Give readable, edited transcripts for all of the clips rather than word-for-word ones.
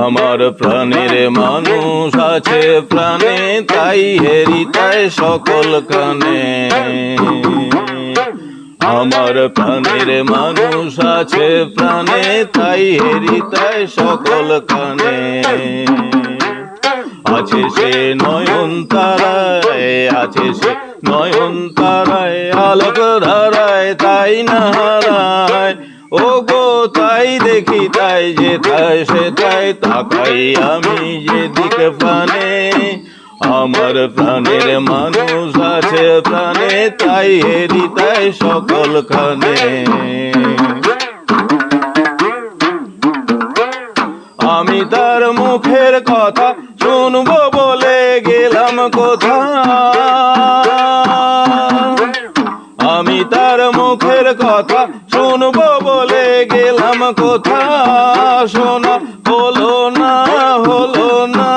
আমার প্রাণের মানুষ আছে প্রাণে, তাই হেরি তাই সকল কানে। আমার প্রাণের মানুষ আছে প্রাণে, তাই হেরি তাই সকল কানে। আছে সে নয়ন তারায়, আছে সে নয়ন তারায়, আলোক ধারায় তাই না হারায়। ও গো তাই দেখি তাই যেথায় সেথায় তাকাই আমি যেদিকে প্রাণে। আমার প্রাণের মানুষ আছে প্রাণে, তাই হেরি তাই সকল খানে। আমি তার মুখের কথা শুনবো বলে গেলাম কোথা, আমি তার মুখের কথা শুনবো বলে গেলাম কোথা। শোনা হলো না, হলো না,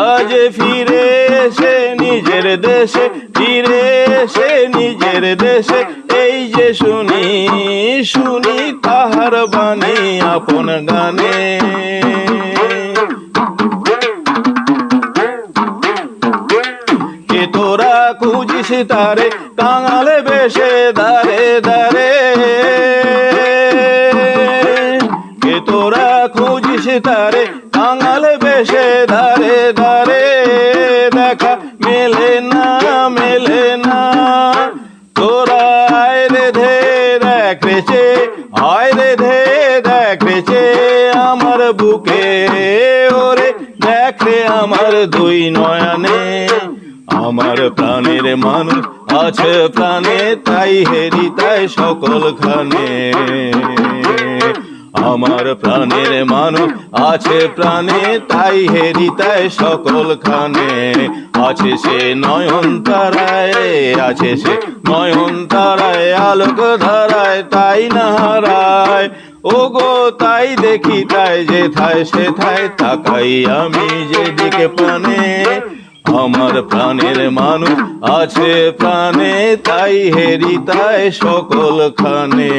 আজ ফিরে এসে নিজের দেশে, ফিরে এসে নিজের দেশে। এই যে শুনি শুনি তাহার বাণী আপন গানে। কে তোরা খুঁজিস তারে কাঙালে বেশে দারে দারে, কে তোরা খুঁজিস তারে কাঙালে বেশে দারে দারে। দেখা মেলে না, মেলে না, তোরা আয় রে ধে দেখ রেছে, আয় রে ধে দেখ রেছে আমার বুকে। ওরে দেখ রে আমার দুই নয়নে। আমার প্রাণের মানুষ আছে প্রাণে, তাই হেরি তাই সকল খানে। আমার প্রাণের মানুষ আছে প্রাণে, তাই হেরি তাই সকল খানে। আছে সে নয়ন তারায়, আছে সে নয়ন তারায়, আলোক ধারায় তাই না হারায়। ও গো তাই দেখি তাই যেথায় সেথায় তাকাই আমি যেদিকে প্রাণে। আমার প্রাণের মানুষ আছে প্রাণে, তাই হেরি তাই সকল খানে।